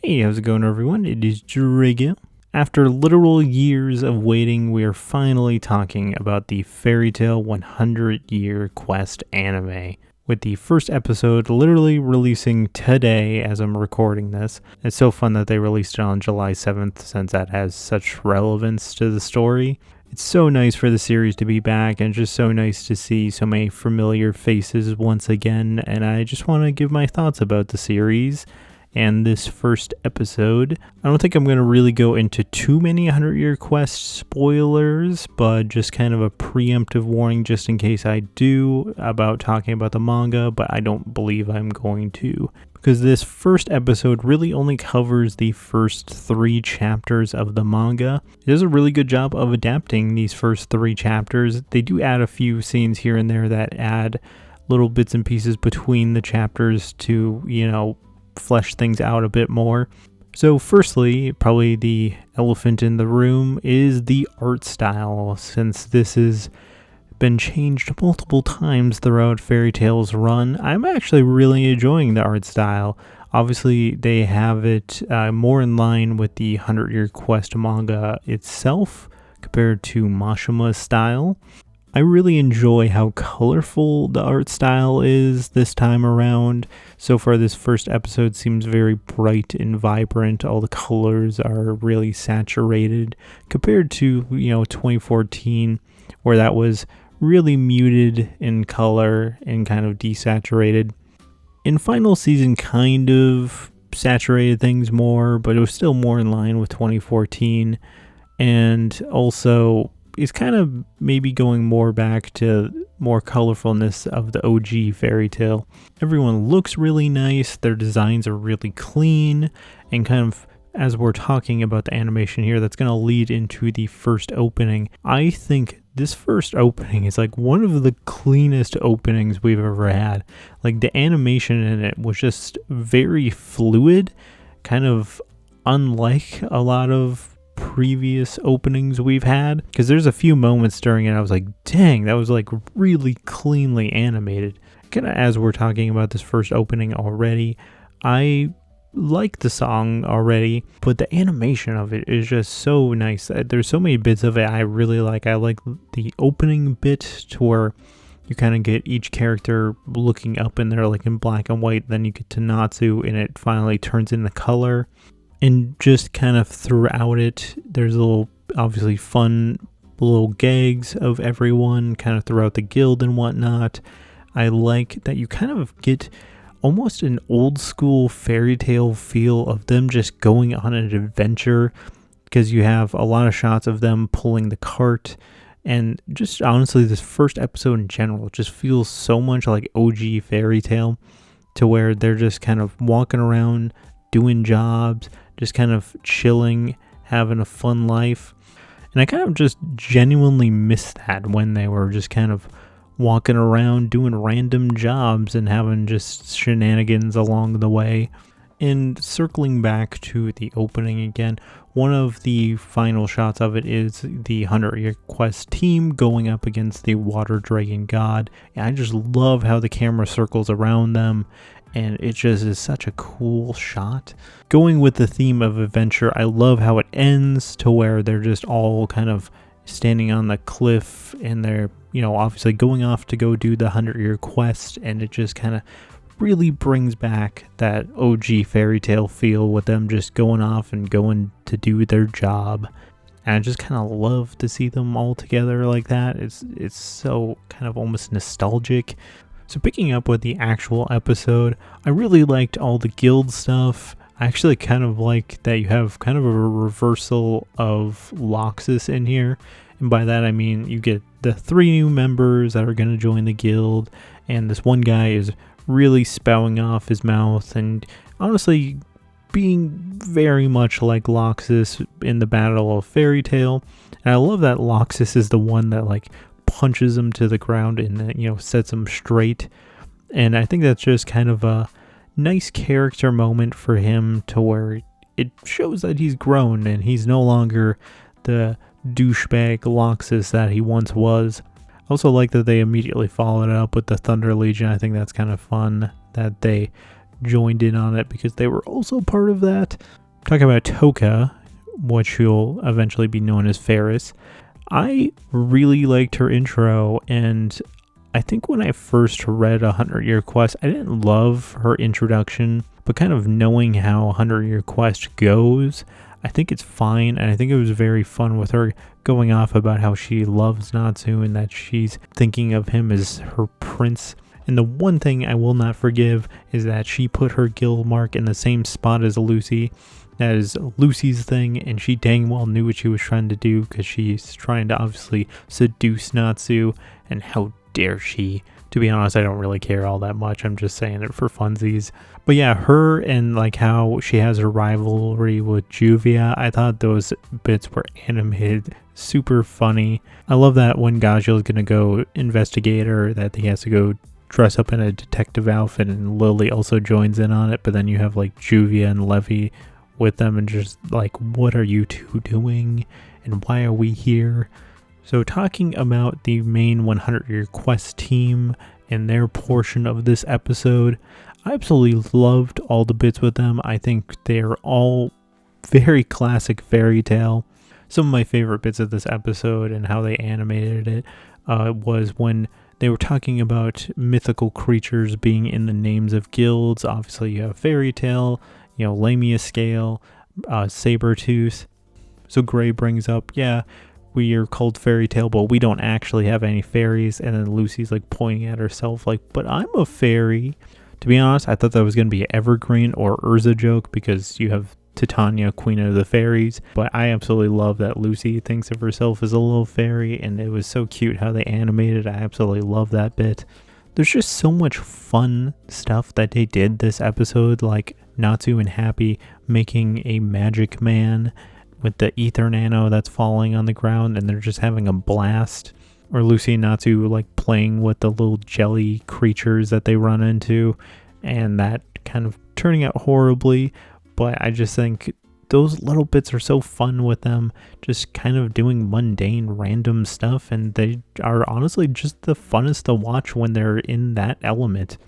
Hey, how's it going, everyone? It is Drago. After literal years of waiting, we are finally talking about the Fairy Tail 100-Year Quest anime, with the first episode literally releasing today as I'm recording this. It's so fun that they released it on July 7th since that has such relevance to the story. It's so nice for the series to be back and just so nice to see so many familiar faces once again, and I just want to give my thoughts about the series and this first episode. I don't think I'm going to really go into too many 100-Year Quest spoilers, but just kind of a preemptive warning just in case I do about talking about the manga, but I don't believe I'm going to. Because this first episode really only covers the first 3 chapters of the manga. It does a really good job of adapting these first 3 chapters. They do add a few scenes here and there that add little bits and pieces between the chapters to, flesh things out a bit more. So firstly, probably the elephant in the room is the art style, since this has been changed multiple times throughout Fairy Tail's run. I'm actually really enjoying the art style. Obviously, they have it more in line with the 100-Year Quest manga itself compared to Mashima's style. I really enjoy how colorful the art style is this time around. So far, this first episode seems very bright and vibrant. All the colors are really saturated compared to, 2014, where that was really muted in color and kind of desaturated. In final season, kind of saturated things more, but it was still more in line with 2014. And also, it's kind of maybe going more back to more colorfulness of the OG Fairy Tail. Everyone looks really nice, their designs are really clean, and kind of as we're talking about the animation here, that's going to lead into the first opening. I think this first opening is like one of the cleanest openings we've ever had. Like the animation in it was just very fluid, kind of unlike a lot of previous openings we've had, because there's a few moments during it I was like, dang, that was like really cleanly animated. Kind of as we're talking about this first opening already, I like the song already, but the animation of it is just so nice. There's so many bits of it I really like. I like the opening bit to where you kind of get each character looking up in there like in black and white, then you get to Natsu and it finally turns into color. And just kind of throughout it, there's little, obviously fun little gags of everyone kind of throughout the guild and whatnot. I like that you kind of get almost an old school Fairy Tail feel of them just going on an adventure, because you have a lot of shots of them pulling the cart. And just honestly, this first episode in general just feels so much like OG Fairy Tail, to where they're just kind of walking around, doing jobs, just kind of chilling, having a fun life. And I kind of just genuinely miss that when they were just kind of walking around doing random jobs and having just shenanigans along the way. And circling back to the opening again, one of the final shots of it is the 100-Year Quest team going up against the Water Dragon God. And I just love how the camera circles around them, and it just is such a cool shot. Going with the theme of adventure, I love how it ends to where they're just all kind of standing on the cliff and they're, obviously going off to go do the 100-Year Quest, and it just kind of really brings back that OG Fairy Tail feel with them just going off and going to do their job. And I just kind of love to see them all together like that. It's so kind of almost nostalgic. So picking up with the actual episode, I really liked all the guild stuff. I actually kind of like that you have kind of a reversal of Loxus in here. And by that I mean you get the 3 new members that are going to join the guild, and this one guy is really spouting off his mouth and honestly being very much like Loxus in the Battle of Fairy Tail. And I love that Loxus is the one that like punches him to the ground and sets him straight. And I think that's just kind of a nice character moment for him, to where it shows that he's grown and he's no longer the douchebag Loxus that he once was. I also like that they immediately followed it up with the Thunder Legion. I think that's kind of fun that they joined in on it because they were also part of that. Talking about Toka, which will eventually be known as Ferris. I really liked her intro, and I think when I first read 100 Year Quest, I didn't love her introduction, but kind of knowing how 100 Year Quest goes, I think it's fine, and I think it was very fun with her going off about how she loves Natsu and that she's thinking of him as her prince. And the one thing I will not forgive is that she put her guild mark in the same spot as Lucy. That is Lucy's thing, and she dang well knew what she was trying to do because she's trying to obviously seduce Natsu, and how dare she. To be honest, I don't really care all that much. I'm just saying it for funsies. But yeah, her and like how she has a rivalry with Juvia, I thought those bits were animated super funny. I love that when Gajeel is going to go investigate her, that he has to go dress up in a detective outfit, and Lily also joins in on it. But then you have like Juvia and Levy with them, and just like, what are you two doing? And why are we here? So talking about the main 100 Year Quest team and their portion of this episode, I absolutely loved all the bits with them. I think they're all very classic Fairy Tail. Some of my favorite bits of this episode and how they animated it was when they were talking about mythical creatures being in the names of guilds. Obviously you have Fairy Tail, Lamia Scale, Sabertooth. So Gray brings up, we are called Fairy Tail, but we don't actually have any fairies. And then Lucy's like pointing at herself like, but I'm a fairy. To be honest, I thought that was going to be an Evergreen or Urza joke because you have Titania, Queen of the Fairies. But I absolutely love that Lucy thinks of herself as a little fairy, and it was so cute how they animated. I absolutely love that bit. There's just so much fun stuff that they did this episode, like Natsu and Happy making a magic man with the ether nano that's falling on the ground, and they're just having a blast. Or Lucy and Natsu like playing with the little jelly creatures that they run into, and that kind of turning out horribly. But I just think those little bits are so fun with them, just kind of doing mundane random stuff, and they are honestly just the funnest to watch when they're in that element.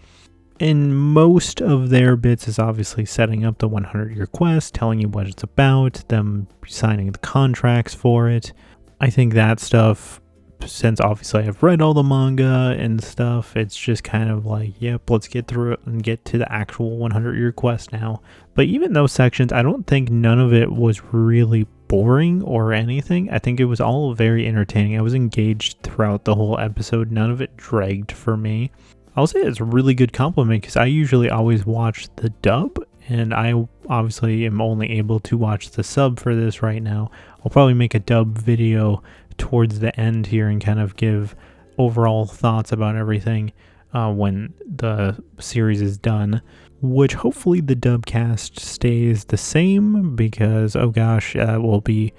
And most of their bits is obviously setting up the 100 Year Quest, telling you what it's about, them signing the contracts for it. I think that stuff, since obviously I've read all the manga and stuff, it's just kind of like, yep, let's get through it and get to the actual 100 Year Quest now. But even those sections, I don't think none of it was really boring or anything. I think it was all very entertaining. I was engaged throughout the whole episode. None of it dragged for me. I'll say it's a really good compliment because I usually always watch the dub, and I obviously am only able to watch the sub for this right now. I'll probably make a dub video towards the end here and kind of give overall thoughts about everything when the series is done, which hopefully the dub cast stays the same because, oh gosh, that will be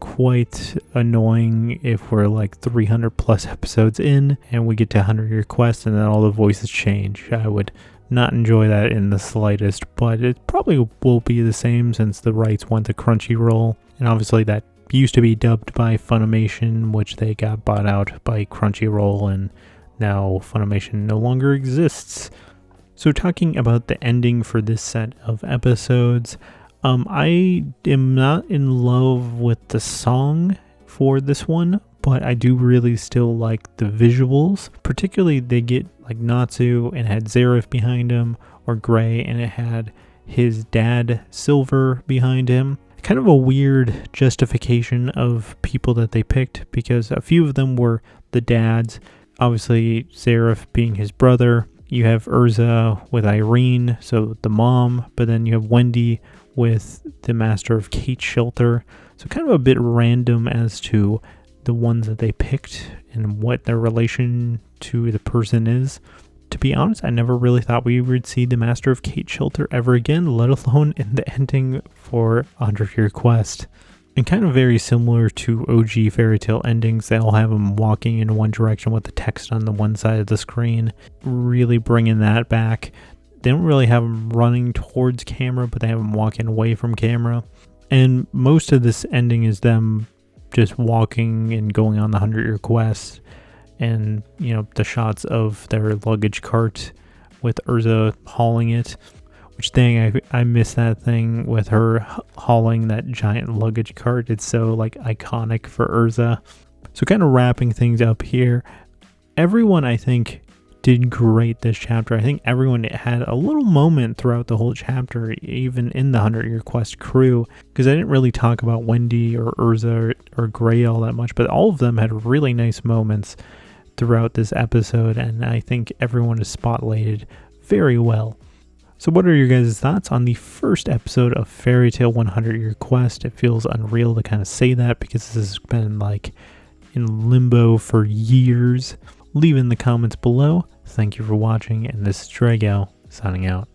quite annoying if we're like 300 plus episodes in and we get to 100 Year Quest and then all the voices change. I would not enjoy that in the slightest, but it probably will be the same since the rights went to Crunchyroll, and obviously that used to be dubbed by Funimation, which they got bought out by Crunchyroll, and now Funimation no longer exists. So talking about the ending for this set of episodes, I am not in love with the song for this one, but I do really still like the visuals. Particularly they get like Natsu and it had Zeref behind him, or Gray and it had his dad Silver behind him. Kind of a weird justification of people that they picked because a few of them were the dads. Obviously Zeref being his brother. You have Urza with Irene, so the mom, but then you have Wendy with the master of Kate Shelter. So kind of a bit random as to the ones that they picked and what their relation to the person is. To be honest, I never really thought we would see the master of Kate Shelter ever again, let alone in the ending for 100 Year Quest. And kind of very similar to OG Fairy Tail endings, they all have them walking in one direction with the text on the one side of the screen, really bringing that back. They don't really have them running towards camera, but they have them walking away from camera. And most of this ending is them just walking and going on the 100 Year Quest. And, the shots of their luggage cart with Urza hauling it. which dang, I miss that thing with her hauling that giant luggage cart. It's so like iconic for Urza. So kind of wrapping things up here, everyone I think did great this chapter. I think everyone had a little moment throughout the whole chapter, even in the 100-Year Quest crew, because I didn't really talk about Wendy or Urza or Gray all that much, but all of them had really nice moments throughout this episode, and I think everyone is spotlighted very well. So what are your guys' thoughts on the first episode of Fairy Tail 100-Year Quest? It feels unreal to kind of say that because this has been like in limbo for years. Leave in the comments below. Thank you for watching, and this is Drago signing out.